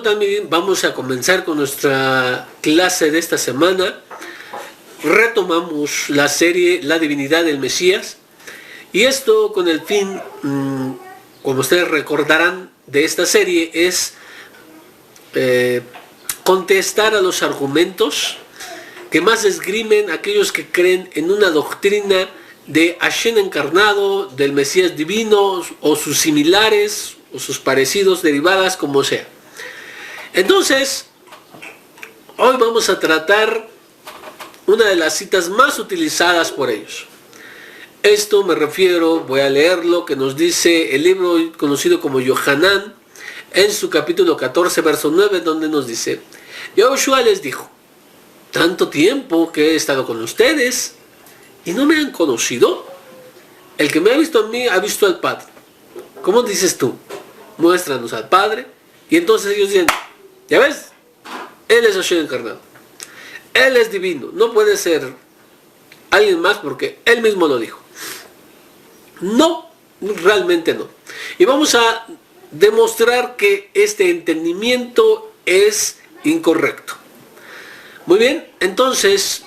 tal? Vamos a comenzar con nuestra clase de esta semana. Retomamos la serie La Divinidad del Mesías. Y esto con el fin, como ustedes recordarán, de esta serie es contestar a los argumentos que más esgrimen aquellos que creen en una doctrina de Hashem encarnado, del Mesías divino, o sus similares, o sus parecidos, derivadas, como sea. Entonces, hoy vamos a tratar una de las citas más utilizadas por ellos. Esto me refiero, voy a leerlo, que nos dice el libro conocido como Yohanan, en su capítulo 14, verso 9, donde nos dice: Yahushua les dijo, tanto tiempo que he estado con ustedes y no me han conocido. El que me ha visto a mí ha visto al Padre. ¿Cómo dices tú? Muéstranos al Padre. Y entonces ellos dicen, ya ves, Él es Hashem encarnado. Él es divino. No puede ser alguien más porque Él mismo lo dijo. No, realmente no. Y vamos a demostrar que este entendimiento es incorrecto. Muy bien, entonces,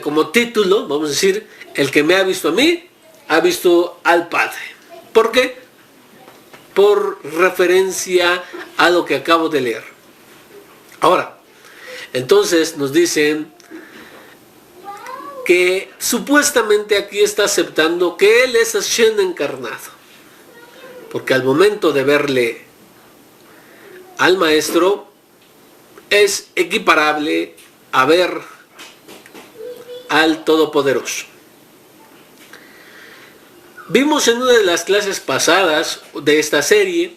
como título, vamos a decir, el que me ha visto a mí, ha visto al Padre. ¿Por qué? Por referencia a lo que acabo de leer. Ahora, entonces nos dicen que supuestamente aquí está aceptando que Él es Hashem encarnado. Porque al momento de verle al Maestro, es equiparable a ver al Todopoderoso. Vimos en una de las clases pasadas de esta serie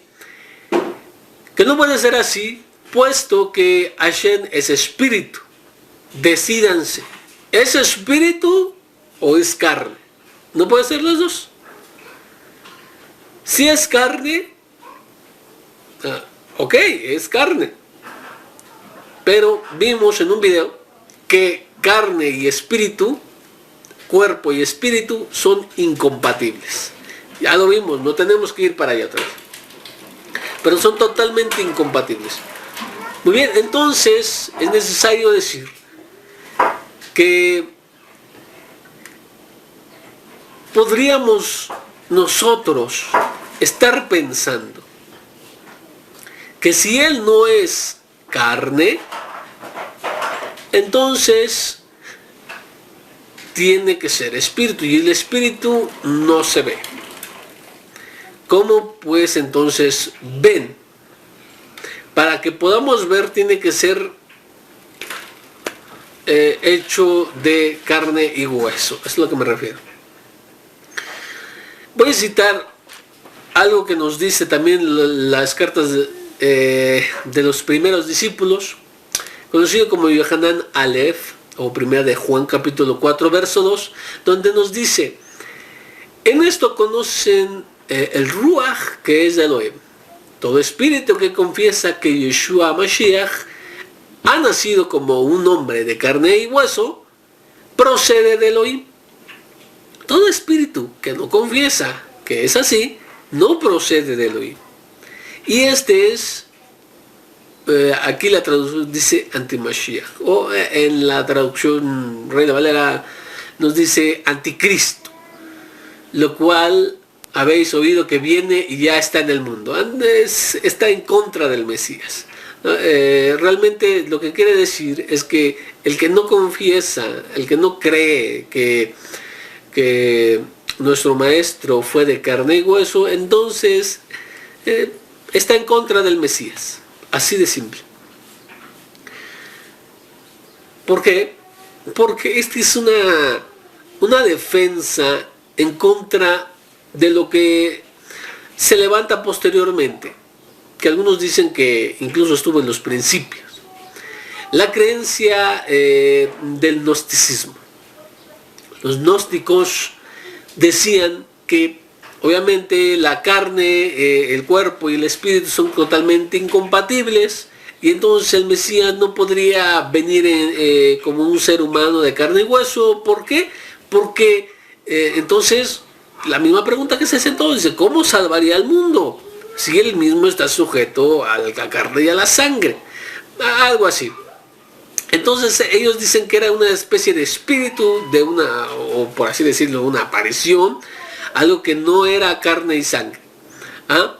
que no puede ser así, puesto que Hashem es espíritu. Decídanse, ¿es espíritu o es carne? No puede ser los dos. Si es carne, ok, es carne. Pero vimos en un video que carne y espíritu, cuerpo y espíritu, son incompatibles. Ya lo vimos, no tenemos que ir para allá atrás. Pero son totalmente incompatibles. Muy bien, entonces es necesario decir que podríamos nosotros estar pensando que si Él no es carne, entonces tiene que ser espíritu, y el espíritu no se ve. ¿Cómo pues entonces ven? Para que podamos ver tiene que ser hecho de carne y hueso. Es a lo que me refiero. Voy a citar algo que nos dice también las cartas de los primeros discípulos, conocido como Yohanan Aleph, o primera de Juan capítulo 4, verso 2, donde nos dice, en esto conocen el Ruach, que es de Elohim. Todo espíritu que confiesa que Yeshua Mashiach ha nacido como un hombre de carne y hueso, procede de Elohim. Todo espíritu que no confiesa que es así, no procede de Elohim. Y este es, aquí la traducción dice anti-Mashiach, o en la traducción Reina Valera nos dice anticristo, lo cual habéis oído que viene y ya está en el mundo. Está en contra del Mesías. Realmente lo que quiere decir es que el que no confiesa, el que no cree que nuestro maestro fue de carne y hueso, entonces está en contra del Mesías. Así de simple. ¿Por qué? Porque esta es una defensa en contra de lo que se levanta posteriormente, que algunos dicen que incluso estuvo en los principios. La creencia del gnosticismo. Los gnósticos decían que obviamente la carne, el cuerpo y el espíritu son totalmente incompatibles, y entonces el Mesías no podría venir como un ser humano de carne y hueso. ¿Por qué? Porque entonces la misma pregunta que se hace entonces, ¿cómo salvaría al mundo? si él mismo está sujeto a la carne y a la sangre? Algo así. Entonces ellos dicen que era una especie de espíritu, de una, o por así decirlo, una aparición, algo que no era carne y sangre. ¿Ah?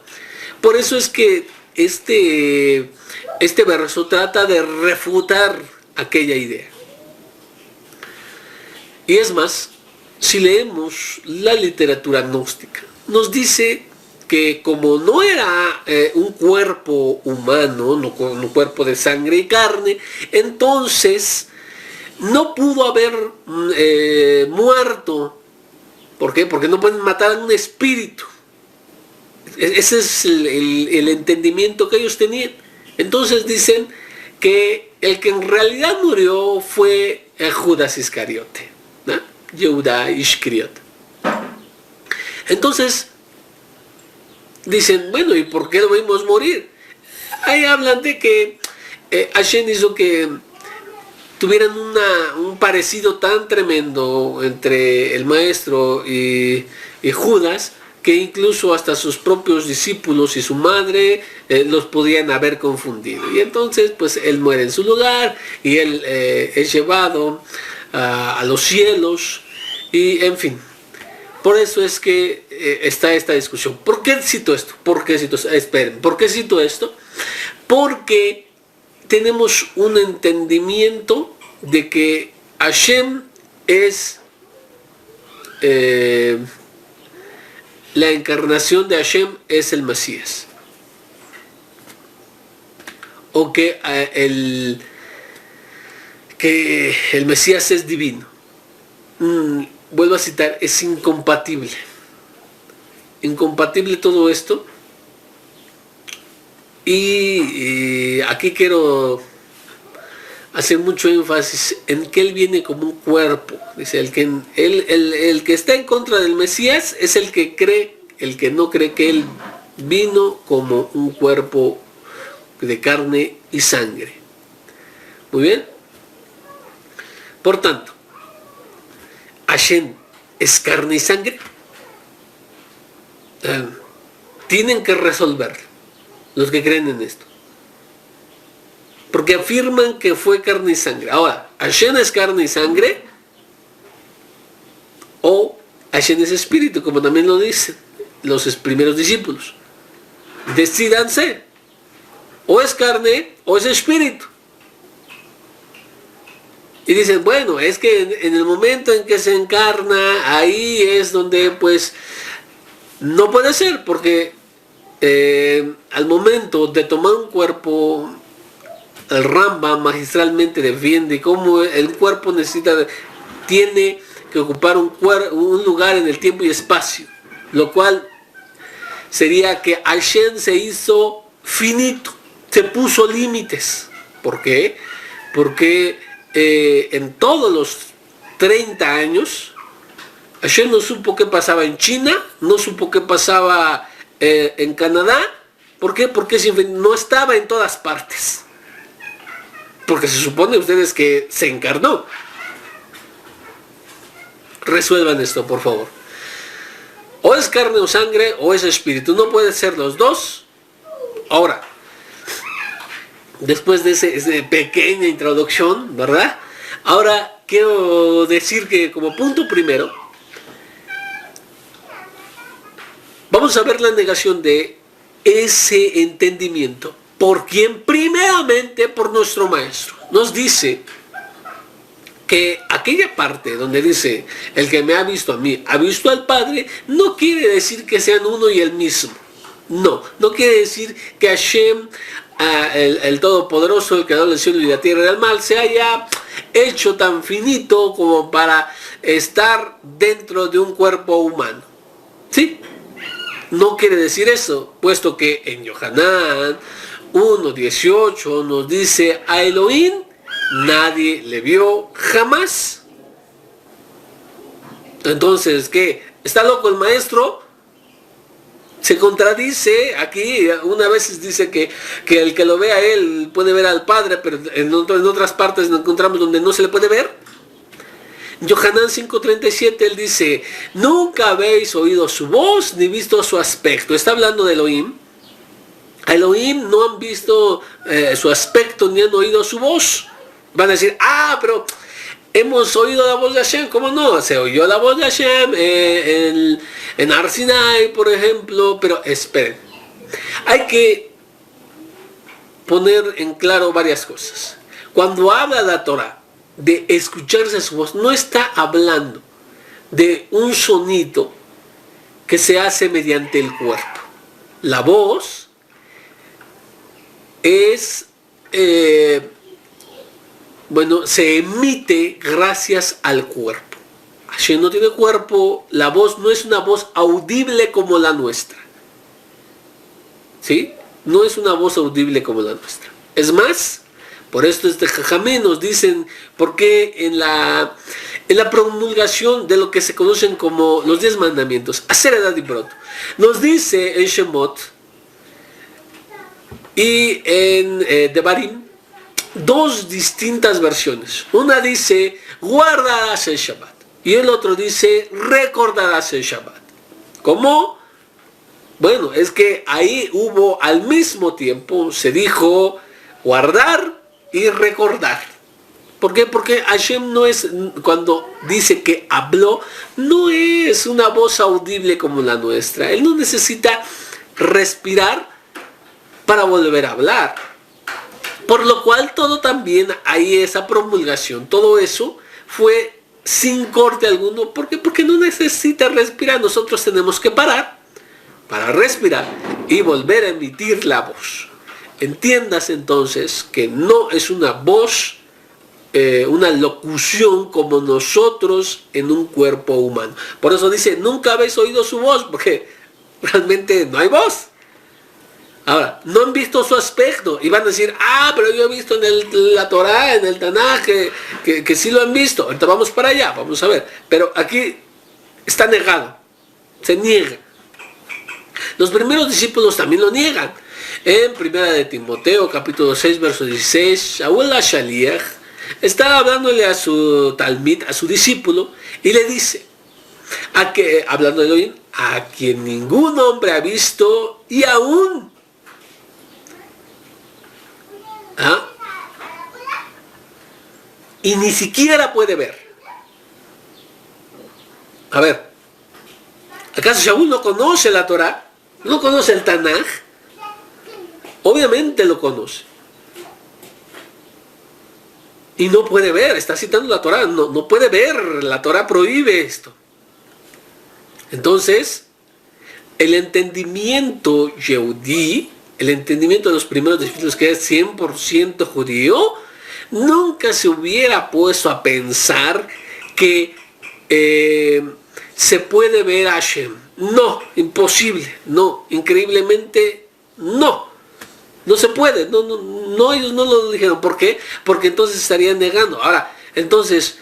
Por eso es que este verso trata de refutar aquella idea. Y es más, si leemos la literatura gnóstica, nos dice que como no era un cuerpo humano, no un cuerpo de sangre y carne, entonces no pudo haber muerto. ¿Por qué? Porque no pueden matar a un espíritu. Ese es el entendimiento que ellos tenían. Entonces dicen que el que en realidad murió fue Judas Iscariote, ¿no? Yehuda Iscariot. Entonces dicen, bueno, ¿y por qué lo vimos morir? Ahí hablan de que Hashem hizo que tuvieran un parecido tan tremendo entre el maestro y Judas, que incluso hasta sus propios discípulos y su madre los podían haber confundido. Y entonces pues él muere en su lugar y él es llevado a los cielos y en fin. Por eso es que está esta discusión. ¿Por qué cito esto? ¿Por qué cito esto? Esperen, ¿por qué cito esto? Porque tenemos un entendimiento de que Hashem es la encarnación de Hashem es el Mesías. O que el Mesías es divino. Vuelvo a citar, es incompatible. Incompatible todo esto. Y aquí quiero hacer mucho énfasis en que él viene como un cuerpo. Dice, el que está en contra del Mesías es el que no cree que él vino como un cuerpo de carne y sangre. Muy bien. Por tanto, Hashem es carne y sangre. Tienen que resolverlo los que creen en esto, porque afirman que fue carne y sangre. Ahora, Hashem es carne y sangre o Hashem es espíritu, como también lo dicen los primeros discípulos. Decídanse, o es carne o es espíritu. Y dicen, bueno, es que en el momento en que se encarna, ahí es donde pues no puede ser, porque al momento de tomar un cuerpo, el Rambam magistralmente defiende cómo el cuerpo tiene que ocupar un lugar en el tiempo y espacio, lo cual sería que Hashem se hizo finito, se puso límites. ¿Por qué? Porque en todos los 30 años Hashem no supo qué pasaba en China, no supo qué pasaba en Canadá. ¿Por qué? Porque no estaba en todas partes. Porque se supone ustedes que se encarnó. Resuelvan esto, por favor. O es carne o sangre o es espíritu. No puede ser los dos. Ahora, después de esa pequeña introducción, ¿verdad? Ahora quiero decir que como punto primero, vamos a ver la negación de ese entendimiento. ¿Por quién? Primeramente por nuestro maestro. Nos dice que aquella parte donde dice, el que me ha visto a mí, ha visto al Padre, no quiere decir que sean uno y el mismo. No quiere decir que Hashem, el Todopoderoso, el Creador del cielo y la tierra y del mal, se haya hecho tan finito como para estar dentro de un cuerpo humano. ¿Sí? No quiere decir eso, puesto que en Yohanan 1:18 nos dice, a Elohim nadie le vio jamás. Entonces, ¿qué? ¿Está loco el maestro? Se contradice aquí. Una vez dice que el que lo vea a él puede ver al Padre, pero en otras partes nos encontramos donde no se le puede ver. Yohanan 5:37 él dice, nunca habéis oído su voz ni visto su aspecto. Está hablando de Elohim. a Elohim no han visto su aspecto ni han oído su voz. Van a decir, pero hemos oído la voz de Hashem. ¿Cómo no? Se oyó la voz de Hashem en Har Sinai, por ejemplo. Pero esperen, hay que poner en claro varias cosas. Cuando habla la Torah de escucharse su voz, no está hablando de un sonido que se hace mediante el cuerpo. La voz es, se emite gracias al cuerpo. Hashem no tiene cuerpo, la voz no es una voz audible como la nuestra. ¿Sí? No es una voz audible como la nuestra. Es más, por esto Jajamín nos dicen, porque en la promulgación de lo que se conocen como los 10 mandamientos, Aseret Dibrot, nos dice en Shemot y en Devarim, 2 distintas versiones. Una dice, guardarás el Shabbat, y el otro dice, recordarás el Shabbat. ¿Cómo? Bueno, es que ahí hubo al mismo tiempo, se dijo guardar y recordar. ¿Por qué? Porque Hashem no es, cuando dice que habló, no es una voz audible como la nuestra. Él no necesita respirar para volver a hablar. Por lo cual todo también, ahí esa promulgación, todo eso fue sin corte alguno. ¿Por qué? Porque no necesita respirar. Nosotros tenemos que parar para respirar y volver a emitir la voz. Entiendas entonces que no es una voz, una locución como nosotros en un cuerpo humano. Por eso dice, nunca habéis oído su voz, porque realmente no hay voz. Ahora, no han visto su aspecto y van a decir, pero yo he visto en la Torah, en el Tanaj, que sí lo han visto. Ahorita vamos para allá, vamos a ver. Pero aquí está negado, se niega. Los primeros discípulos también lo niegan. En Primera de Timoteo, capítulo 6, verso 16, Shaul HaShaliach está hablándole a su talmid, a su discípulo, y le dice, hablando de Elohim, a quien ningún hombre ha visto y aún y ni siquiera puede ver. A ver, ¿acaso Shaul no conoce la Torah? ¿No conoce el Tanaj? Obviamente lo conoce. Y no puede ver, está citando la Torah, no puede ver, la Torah prohíbe esto. Entonces, el entendimiento yehudí, el entendimiento de los primeros discípulos que es 100% judío, nunca se hubiera puesto a pensar que se puede ver a Hashem. No, imposible, no, increíblemente no. No se puede, no, ellos no lo dijeron. ¿Por qué? Porque entonces estarían negando. Ahora, entonces,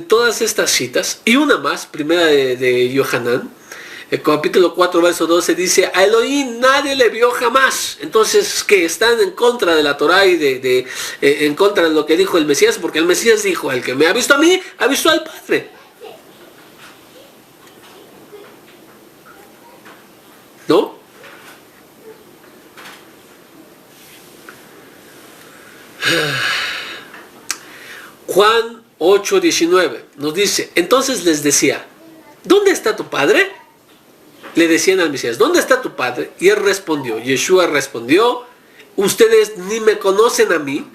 todas estas citas, y una más, primera de Yohanan, el capítulo 4, verso 12, dice, a Elohim nadie le vio jamás. Entonces, que están en contra de la Torah y en contra de lo que dijo el Mesías, porque el Mesías dijo, el que me ha visto a mí, ha visto al Padre. ¿No? Juan 8:19 nos dice, entonces les decía, ¿dónde está tu padre? Le decían al Mesías, ¿dónde está tu padre? Y él respondió, Yeshua respondió, ustedes ni me conocen a mí,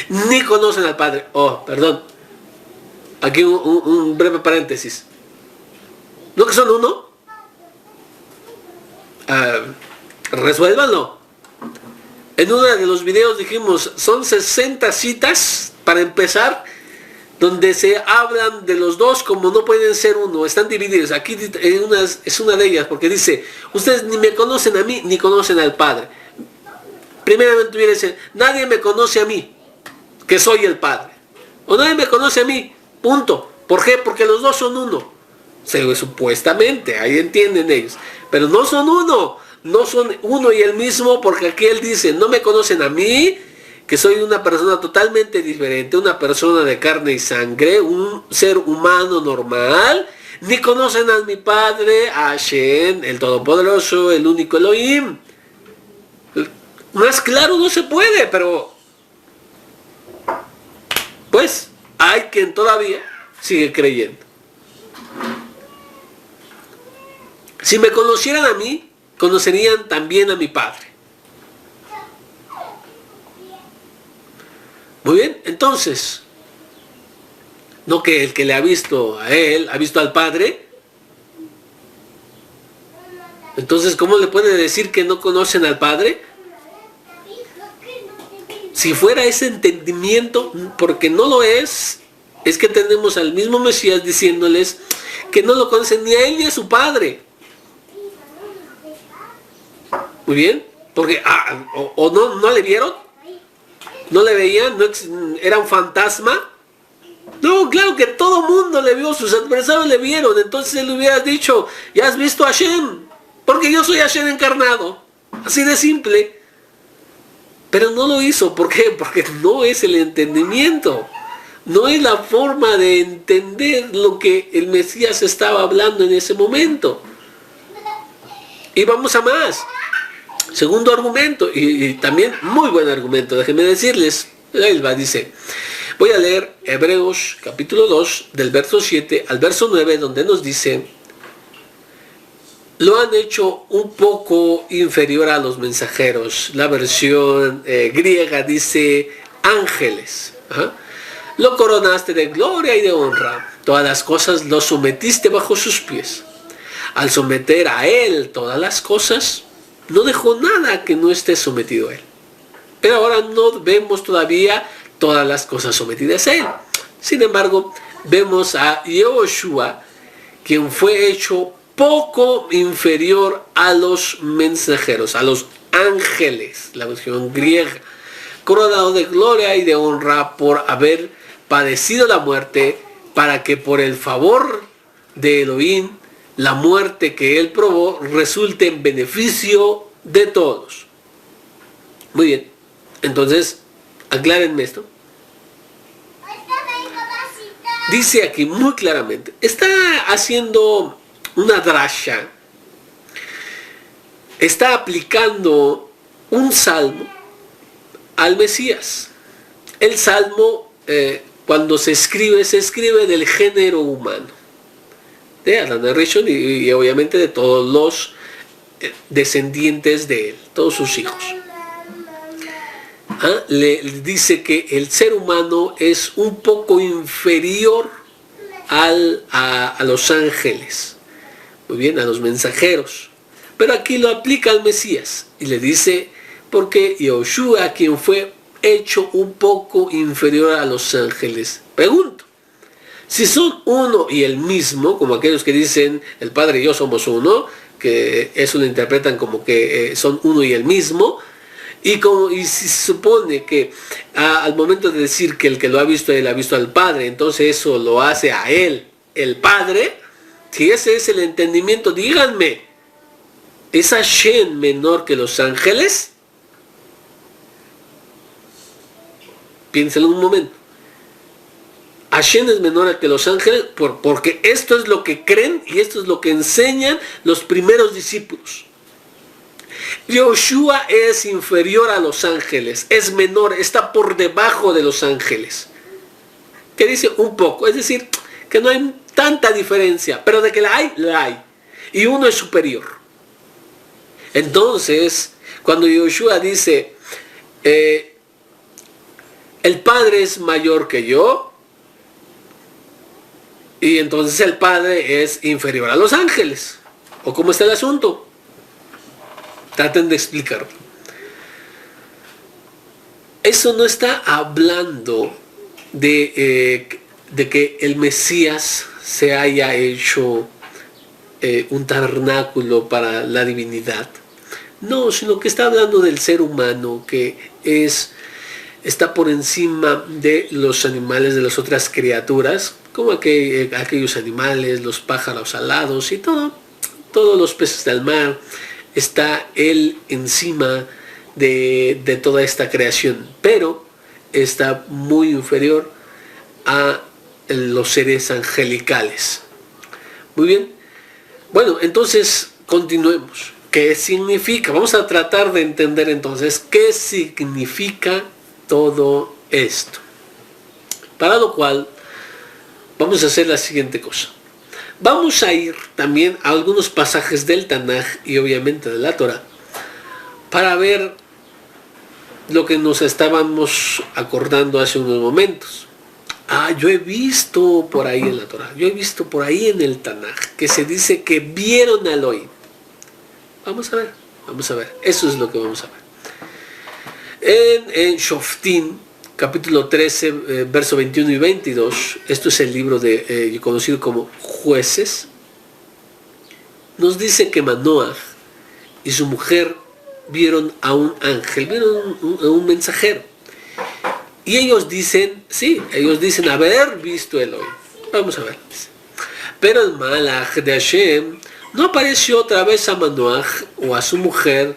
ni conocen al Padre. Perdón, aquí un breve paréntesis. ¿No que son uno? Resuélvanlo. En uno de los videos dijimos, son 60 citas para empezar, donde se hablan de los dos como no pueden ser uno, están divididos. Aquí es una de ellas, porque dice, ustedes ni me conocen a mí, ni conocen al Padre. Primeramente hubiera dice, nadie me conoce a mí, que soy el Padre. O nadie me conoce a mí, punto. ¿Por qué? Porque los dos son uno. Supuestamente, ahí entienden ellos. Pero no son uno. No son uno y el mismo, porque aquí él dice, no me conocen a mí, que soy una persona totalmente diferente, una persona de carne y sangre, un ser humano normal, ni conocen a mi Padre, a Hashem, el Todopoderoso, el único Elohim. Más claro no se puede, pero pues hay quien todavía sigue creyendo. Si me conocieran a mí, conocerían también a mi Padre. Muy bien, entonces, no que el que le ha visto a él, ha visto al Padre. Entonces, ¿cómo le puede decir que no conocen al Padre? Si fuera ese entendimiento, porque no lo es que tenemos al mismo Mesías diciéndoles que no lo conocen ni a él ni a su Padre. Muy bien, porque o no le vieron, no le veían, era un fantasma. No, claro que todo mundo le vio, sus adversarios le vieron. Entonces él hubiera dicho, ya has visto a Hashem, porque yo soy Hashem encarnado. Así de simple. Pero no lo hizo, ¿por qué? Porque no es el entendimiento. No es la forma de entender lo que el Mesías estaba hablando en ese momento. Y vamos a más. Segundo argumento, y también muy buen argumento, déjenme decirles. Él dice, voy a leer Hebreos capítulo 2, del verso 7 al verso 9, donde nos dice, lo han hecho un poco inferior a los mensajeros. La versión griega dice ángeles. Lo coronaste de gloria y de honra. Todas las cosas lo sometiste bajo sus pies. Al someter a él todas las cosas, no dejó nada que no esté sometido a él. Pero ahora no vemos todavía todas las cosas sometidas a él. Sin embargo, vemos a Yehoshua, quien fue hecho poco inferior a los mensajeros, a los ángeles, la versión griega, coronado de gloria y de honra por haber padecido la muerte, para que por el favor de Elohim, la muerte que él probó resulte en beneficio de todos. Muy bien, entonces aclárenme esto. Dice aquí muy claramente, está haciendo una drasha, está aplicando un salmo al Mesías. El salmo, cuando se escribe del género humano, de Adán Rishon y obviamente de todos los descendientes de él, todos sus hijos. Le dice que el ser humano es un poco inferior a los ángeles, muy bien, a los mensajeros, pero aquí lo aplica al Mesías y le dice, porque Yehoshua, quien fue hecho un poco inferior a los ángeles. Pregunto, si son uno y el mismo, como aquellos que dicen el Padre y yo somos uno, que eso lo interpretan como que son uno y el mismo, y si se supone que al momento de decir que el que lo ha visto, él ha visto al Padre, entonces eso lo hace a él, el Padre. Si ese es el entendimiento, díganme, ¿es Hashem menor que los ángeles? Piénsenlo un momento. Hashem es menor que los ángeles porque esto es lo que creen y esto es lo que enseñan los primeros discípulos. Yehoshua es inferior a los ángeles, es menor, está por debajo de los ángeles. ¿Qué dice? Un poco, es decir, que no hay tanta diferencia, pero de que la hay. Y uno es superior. Entonces, cuando Yehoshua dice, el Padre es mayor que yo, y entonces el Padre es inferior a los ángeles. ¿O cómo está el asunto? Traten de explicarlo. Eso no está hablando de que el Mesías se haya hecho un tabernáculo para la divinidad. No, sino que está hablando del ser humano que está por encima de los animales, de las otras criaturas, como aquellos animales, los pájaros alados y todos los peces del mar. Está él encima de toda esta creación, pero está muy inferior a los seres angelicales. Muy bien. Bueno, entonces continuemos. ¿Qué significa? Vamos a tratar de entender entonces qué significa todo esto. Para lo cual vamos a hacer la siguiente cosa. Vamos a ir también a algunos pasajes del Tanaj y obviamente de la Torah para ver lo que nos estábamos acordando hace unos momentos. Yo he visto por ahí en la Torah, yo he visto por ahí en el Tanaj que se dice que vieron a Elohim. Vamos a ver, eso es lo que vamos a ver. En Shoftim, capítulo 13, verso 21 y 22, esto es el libro conocido como Jueces, nos dice que Manoah y su mujer vieron a un ángel, vieron a un mensajero. Y ellos dicen haber visto a Elohim. Vamos a ver. Pero el Malach de Hashem no apareció otra vez a Manoah o a su mujer.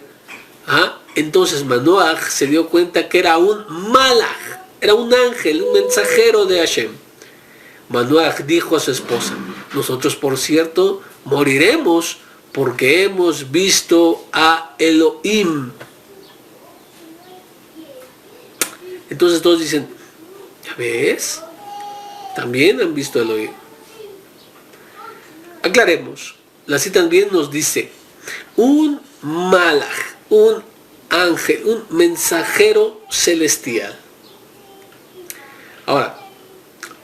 Entonces Manoah se dio cuenta que era un Malach, era un ángel, un mensajero de Hashem. Manoah dijo a su esposa: nosotros, por cierto, moriremos porque hemos visto a Elohim. Entonces todos dicen: ¿ya ves? También han visto a Elohim. Aclaremos. La cita también nos dice: un malach, un ángel, un mensajero celestial. Ahora,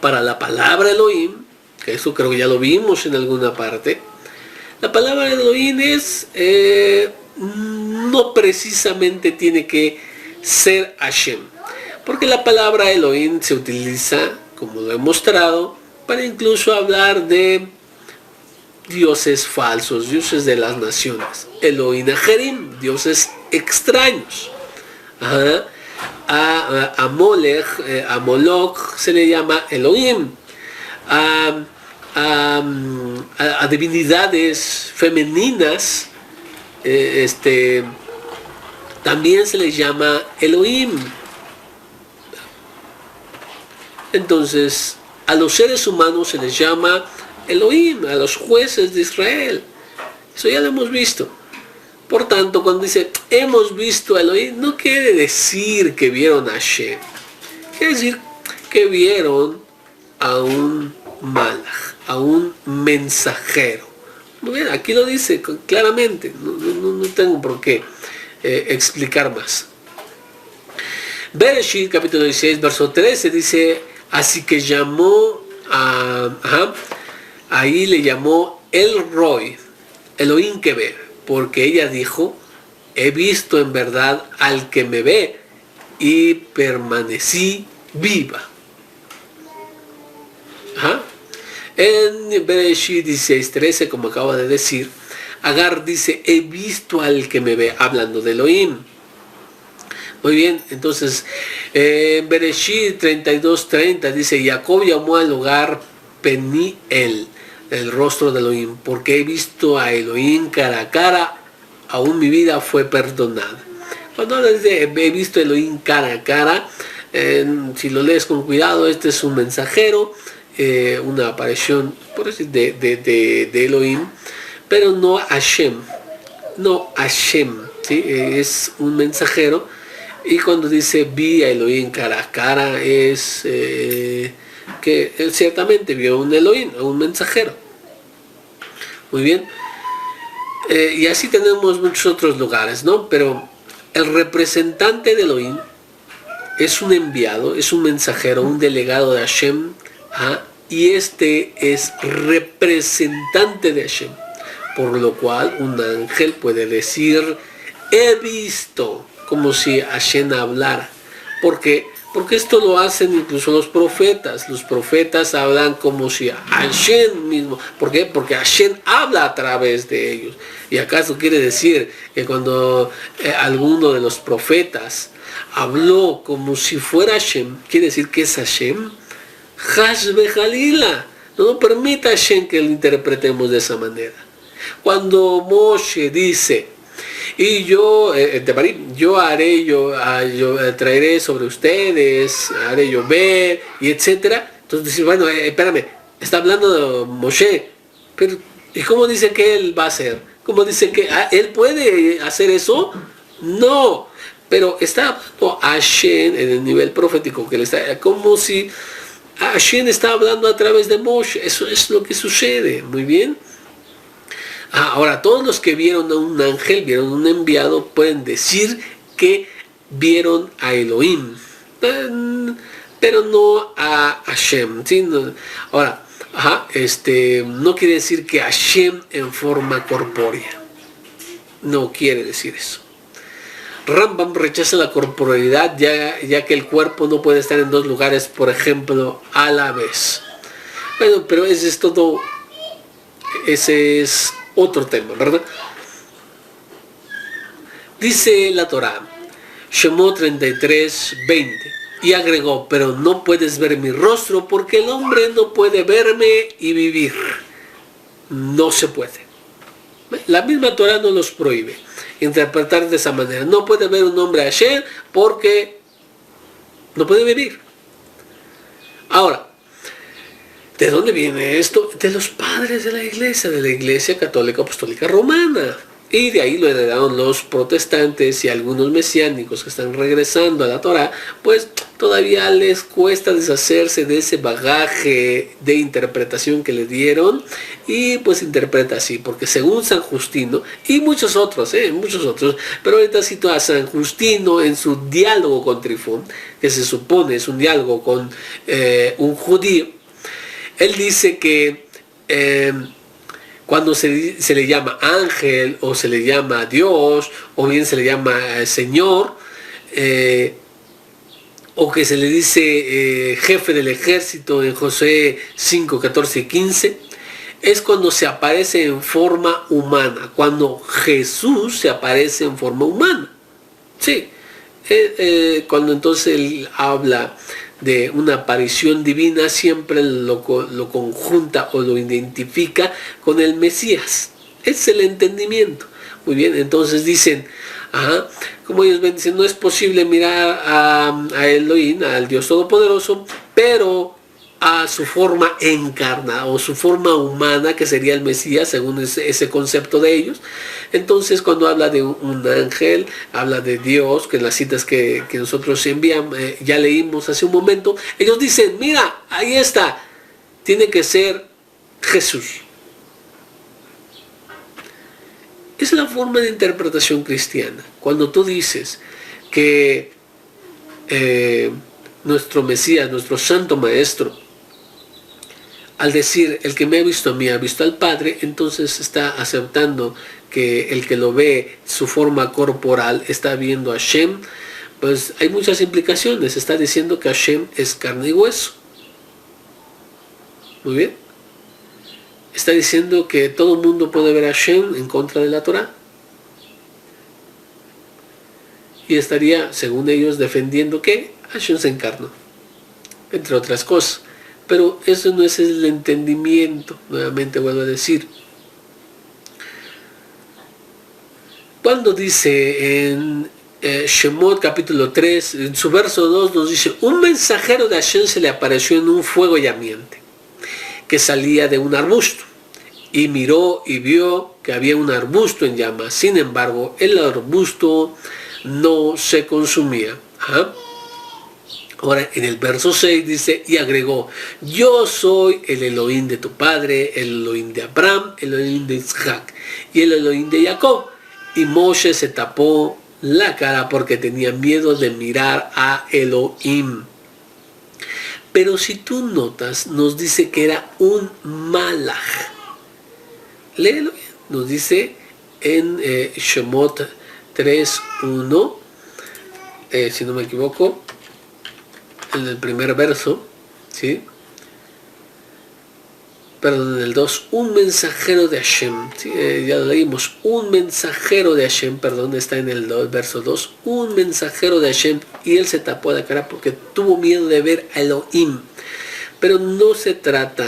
para la palabra Elohim, que eso creo que ya lo vimos en alguna parte, la palabra Elohim no precisamente tiene que ser Hashem, porque la palabra Elohim se utiliza, como lo he mostrado, para incluso hablar de dioses falsos, dioses de las naciones. Elohim Ajerim, dioses extraños. A Molech, a Moloch se le llama Elohim. A divinidades femeninas también se les llama Elohim. Entonces, a los seres humanos se les llama Elohim, a los jueces de Israel. Eso ya lo hemos visto. Por tanto, cuando dice hemos visto a Elohim, no quiere decir que vieron a Hashem. Quiere decir que vieron a un malach, a un mensajero. Muy bien, aquí lo dice claramente. No tengo por qué explicar más. Bereshit, capítulo 16, verso 13, dice: así que llamó ahí le llamó El Roy, Elohim que ve, porque ella dijo: he visto en verdad al que me ve y permanecí viva. En Bereshit 16:13, como acabo de decir, Agar dice: he visto al que me ve, hablando de Elohim. Muy bien, entonces en Bereshit 32:30 dice: Jacob llamó al lugar Peniel, el rostro de Elohim, porque he visto a Elohim cara a cara, aún mi vida fue perdonada. Cuando habla de he visto a Elohim cara a cara, si lo lees con cuidado, este es un mensajero, una aparición, por decir, de Elohim, pero no Hashem, ¿sí? Es un mensajero. Y cuando dice vi a Elohim cara a cara, es que él ciertamente vio a un Elohim, a un mensajero. Muy bien. Y así tenemos muchos otros lugares, ¿no? Pero el representante de Elohim es un enviado, es un mensajero, un delegado de Hashem, y este es representante de Hashem. Por lo cual un ángel puede decir he visto, como si Hashem hablara. ¿Por qué? Porque esto lo hacen incluso los profetas. Los profetas hablan como si Hashem mismo. ¿Por qué? Porque Hashem habla a través de ellos. ¿Y acaso quiere decir que cuando alguno de los profetas habló como si fuera Hashem, quiere decir que es Hashem? Hashbe Jalila. No permita Hashem que lo interpretemos de esa manera. Cuando Moshe dice: y yo traeré sobre ustedes, haré llover, y etcétera. Entonces dice: espérame, está hablando de Moshe, pero ¿y cómo dice que él va a hacer? Como dice que él puede hacer eso, no, pero está hablando a Hashem en el nivel profético que le está, como si Hashem está hablando a través de Moshe. Eso es lo que sucede, muy bien. Ahora, todos los que vieron a un ángel, vieron un enviado, pueden decir que vieron a Elohim, pero no a Hashem, ¿sí? Ahora, no quiere decir que Hashem en forma corpórea. No quiere decir eso. Rambam rechaza la corporeidad ya que el cuerpo no puede estar en dos lugares, por ejemplo, a la vez. Bueno, pero ese es otro tema, ¿verdad? Dice la Torá, Shemot 33:20, y agregó, pero no puedes ver mi rostro porque el hombre no puede verme y vivir. No se puede. La misma Torá nos los prohíbe interpretar de esa manera. No puede ver un hombre a Hashem porque no puede vivir. Ahora, ¿de dónde viene esto? De los padres de la Iglesia Católica Apostólica Romana. Y de ahí lo heredaron los protestantes y algunos mesiánicos que están regresando a la Torá, pues todavía les cuesta deshacerse de ese bagaje de interpretación que le dieron, y pues interpreta así, porque según San Justino y muchos otros, pero ahorita cito a San Justino en su diálogo con Trifón, que se supone es un diálogo con un judío. Él dice que cuando se le llama ángel, o se le llama Dios, o bien se le llama Señor, o que se le dice jefe del ejército en Josué 5, 14 y 15, es cuando se aparece en forma humana, cuando Jesús se aparece en forma humana. Sí, cuando entonces él habla de una aparición divina, siempre lo conjunta o lo identifica con el Mesías. Es el entendimiento. Muy bien, entonces dicen, como ellos ven, dicen, no es posible mirar a Elohim, al Dios Todopoderoso, pero a su forma encarnada o su forma humana, que sería el Mesías, según ese concepto de ellos. Entonces, cuando habla de un ángel, habla de Dios, que en las citas que nosotros enviamos, ya leímos hace un momento, ellos dicen, mira, ahí está, tiene que ser Jesús. Es la forma de interpretación cristiana. Cuando tú dices que nuestro Mesías, nuestro Santo Maestro, al decir, el que me ha visto a mí ha visto al Padre, entonces está aceptando que el que lo ve, su forma corporal, está viendo a Hashem. Pues hay muchas implicaciones. Está diciendo que Hashem es carne y hueso. Muy bien. Está diciendo que todo el mundo puede ver a Hashem en contra de la Torá. Y estaría, según ellos, defendiendo que Hashem se encarnó, entre otras cosas. Pero eso no es el entendimiento, nuevamente vuelvo a decir. Cuando dice en Shemot capítulo 3, en su verso 2 nos dice, un mensajero de Hashem se le apareció en un fuego llamiente, que salía de un arbusto, y miró y vio que había un arbusto en llamas. Sin embargo, el arbusto no se consumía. Ahora en el verso 6 dice, y agregó, yo soy el Elohim de tu padre, el Elohim de Abraham, el Elohim de Isaac y el Elohim de Jacob. Y Moshe se tapó la cara porque tenía miedo de mirar a Elohim. Pero si tú notas, nos dice que era un malaj. Léelo, nos dice en Shemot 3:1, si no me equivoco, en el primer verso, ¿sí? Perdón, en el 2, un mensajero de Hashem, ¿sí? Ya lo leímos, un mensajero de Hashem, perdón, está en el verso 2, un mensajero de Hashem, y él se tapó la cara porque tuvo miedo de ver a Elohim. Pero no se trata,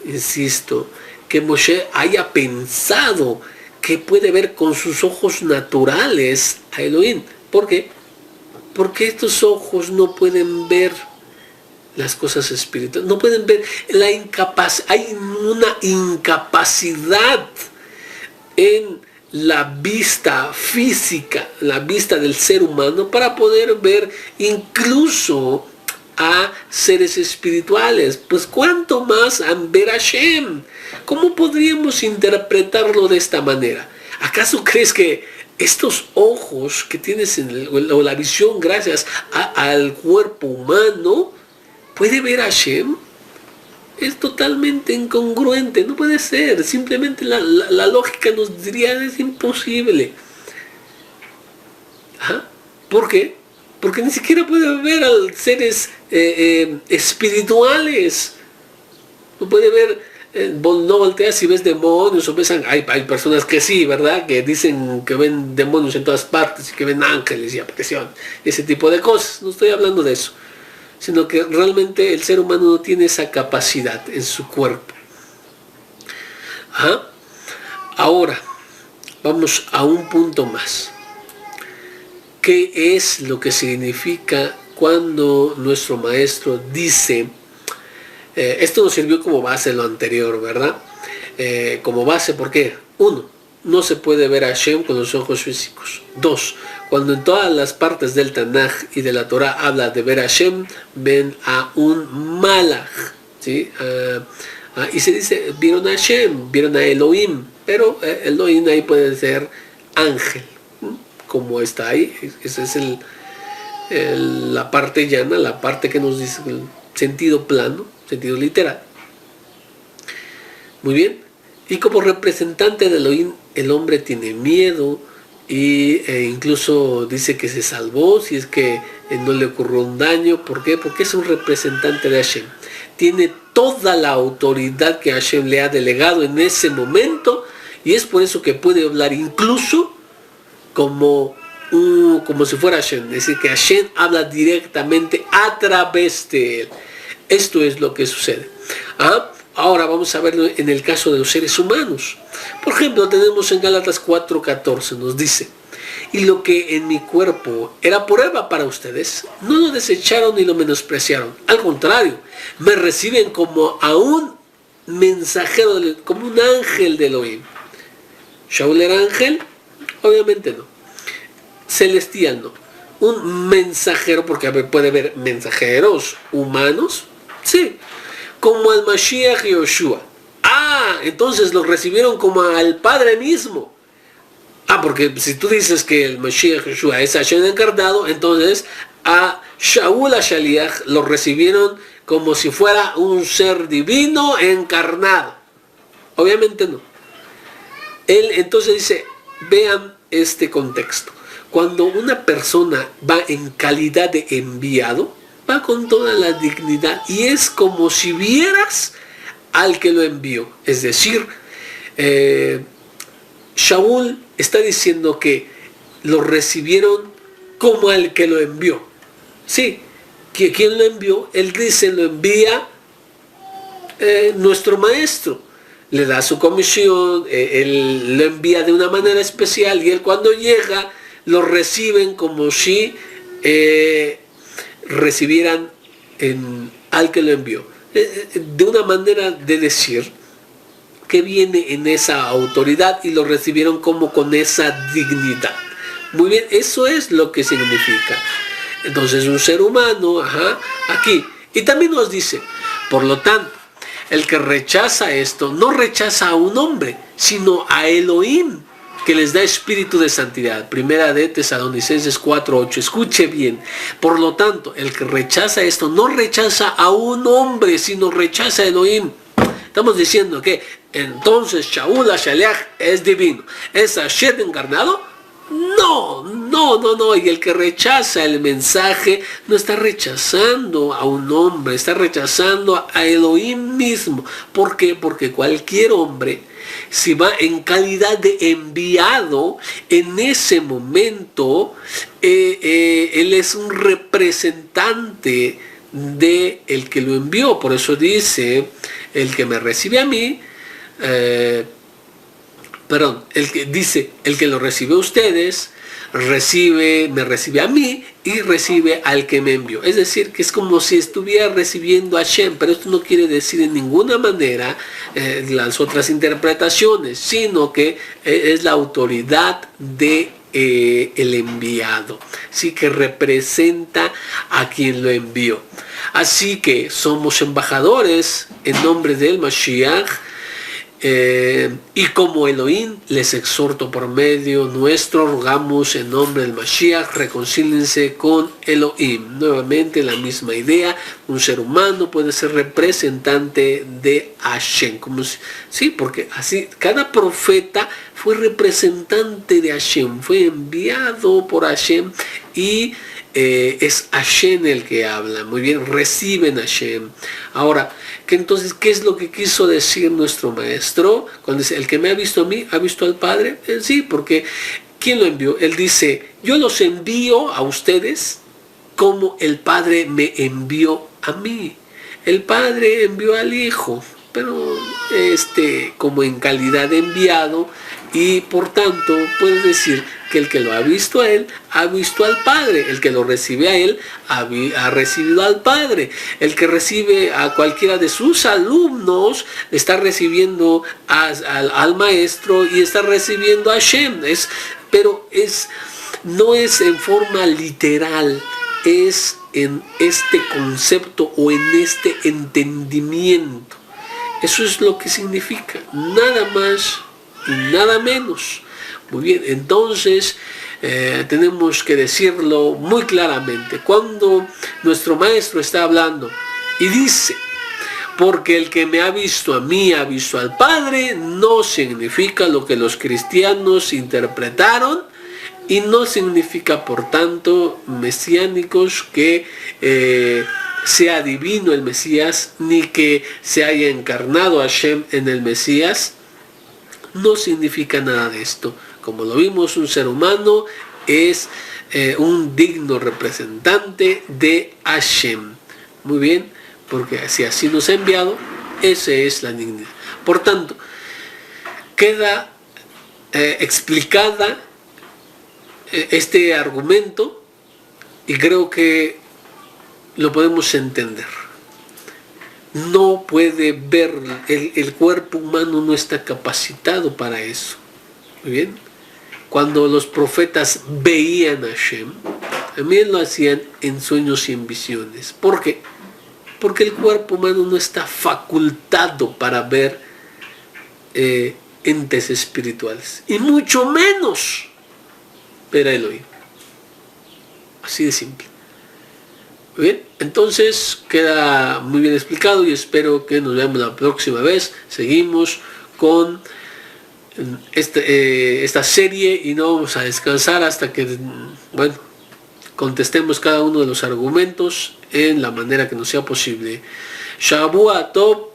insisto, que Moshe haya pensado que puede ver con sus ojos naturales a Elohim. ¿Por qué? Porque estos ojos no pueden ver las cosas espirituales, no pueden ver la incapacidad. Hay una incapacidad en la vista física, la vista del ser humano, para poder ver incluso a seres espirituales. Pues cuánto más a ver a Hashem. ¿Cómo podríamos interpretarlo de esta manera? ¿Acaso crees que estos ojos que tienes o la visión gracias al cuerpo humano puede ver a Hashem? Es totalmente incongruente, no puede ser. Simplemente la lógica nos diría es imposible. ¿Ah? ¿Por qué? Porque ni siquiera puede ver a seres espirituales. No puede ver, no volteas y ves demonios o ves, hay personas que sí, ¿verdad? Que dicen que ven demonios en todas partes y que ven ángeles y aparición, ese tipo de cosas. No estoy hablando de eso, sino que realmente el ser humano no tiene esa capacidad en su cuerpo. ¿Ah? Ahora, vamos a un punto más. ¿Qué es lo que significa cuando nuestro maestro dice, esto nos sirvió como base lo anterior, ¿verdad? Como base, ¿por qué? 1, no se puede ver a Hashem con los ojos físicos. 2, cuando en todas las partes del Tanaj y de la Torah habla de ver a Hashem, ven a un malach, ¿sí? Y se dice, vieron a Hashem, vieron a Elohim, pero Elohim ahí puede ser ángel, como está ahí. Esa es la parte llana, la parte que nos dice el sentido plano, sentido literal. Muy bien. Y como representante de Elohim, el hombre tiene miedo e incluso dice que se salvó si es que no le ocurrió un daño. ¿Por qué? Porque es un representante de Hashem. Tiene toda la autoridad que Hashem le ha delegado en ese momento, y es por eso que puede hablar incluso como si fuera Hashem. Es decir, que Hashem habla directamente a través de él. Esto es lo que sucede. Ahora vamos a verlo en el caso de los seres humanos. Por ejemplo, tenemos en Gálatas 4:14, nos dice: y lo que en mi cuerpo era prueba para ustedes, no lo desecharon ni lo menospreciaron. Al contrario, me reciben como a un mensajero, como un ángel de Elohim. ¿Shaul era ángel? Obviamente no. Celestial no. Un mensajero, porque puede haber mensajeros humanos. Sí. Como al Mashiach Yoshua. Entonces lo recibieron como al Padre mismo. Porque si tú dices que el Mashiach Yoshua es Hashem encarnado, entonces a Shaul HaShaliach lo recibieron como si fuera un ser divino encarnado. Obviamente no. Él entonces dice, vean este contexto. Cuando una persona va en calidad de enviado, va con toda la dignidad y es como si vieras al que lo envió. Es decir, Shaul está diciendo que lo recibieron como al que lo envió. Sí, que quien lo envió, él dice, lo envía nuestro maestro. Le da su comisión, él lo envía de una manera especial, y él cuando llega lo reciben como si recibieran al que lo envió. De una manera de decir que viene en esa autoridad y lo recibieron como con esa dignidad. Muy bien, eso es lo que significa. Entonces un ser humano, aquí. Y también nos dice, por lo tanto, el que rechaza esto, no rechaza a un hombre, sino a Elohim, que les da espíritu de santidad. Primera de Tesalonicenses 4:8. Escuche bien. Por lo tanto, el que rechaza esto, no rechaza a un hombre, sino rechaza a Elohim. Estamos diciendo que entonces Shaul HaShaliach es divino. ¿Es Hashem encarnado? No. Y el que rechaza el mensaje no está rechazando a un hombre, está rechazando a Elohim mismo. ¿Por qué? Porque cualquier hombre, si va en calidad de enviado, en ese momento él es un representante de el que lo envió. Por eso dice, el que me recibe a mí, perdón, el que dice, el que lo recibe a ustedes, me recibe a mí y recibe al que me envió. Es decir, que es como si estuviera recibiendo a Hashem, pero esto no quiere decir en ninguna manera las otras interpretaciones, sino que es la autoridad de el enviado, sí, que representa a quien lo envió. Así que somos embajadores en nombre del Mashiach, y como Elohim les exhorto por medio nuestro, rogamos en nombre del Mashiach, reconcíliense con Elohim. Nuevamente la misma idea, un ser humano puede ser representante de Hashem, como sí, porque así cada profeta fue representante de Hashem, fue enviado por Hashem y es Hashem el que habla. Muy bien, reciben Hashem. Ahora, entonces, ¿qué es lo que quiso decir nuestro maestro? Cuando dice, el que me ha visto a mí, ha visto al Padre. Sí, porque ¿quién lo envió? Él dice, yo los envío a ustedes como el Padre me envió a mí. El Padre envió al Hijo, pero como en calidad de enviado, y por tanto puede decir que el que lo ha visto a él ha visto al Padre, el que lo recibe a él ha recibido al Padre, el que recibe a cualquiera de sus alumnos está recibiendo al maestro y está recibiendo a Hashem. Pero no es en forma literal, es en este concepto o en este entendimiento. Eso es lo que significa, nada más y nada menos. Muy bien, entonces tenemos que decirlo muy claramente. Cuando nuestro maestro está hablando y dice, porque el que me ha visto a mí ha visto al Padre, no significa lo que los cristianos interpretaron, y no significa, por tanto, mesiánicos, que sea divino el Mesías, ni que se haya encarnado Hashem en el Mesías. No significa nada de esto. Como lo vimos, un ser humano es un digno representante de Hashem. Muy bien, porque si así nos ha enviado, esa es la dignidad. Por tanto, queda explicada este argumento, y creo que lo podemos entender. No puede ver, el cuerpo humano no está capacitado para eso. Muy bien. Cuando los profetas veían a Hashem, también lo hacían en sueños y en visiones. ¿Por qué? Porque el cuerpo humano no está facultado para ver entes espirituales, y mucho menos ver a Elohim. Así de simple. Muy bien, entonces queda muy bien explicado y espero que nos veamos la próxima vez. Seguimos con esta serie y no vamos a descansar hasta que, contestemos cada uno de los argumentos en la manera que nos sea posible. Shavua Tov.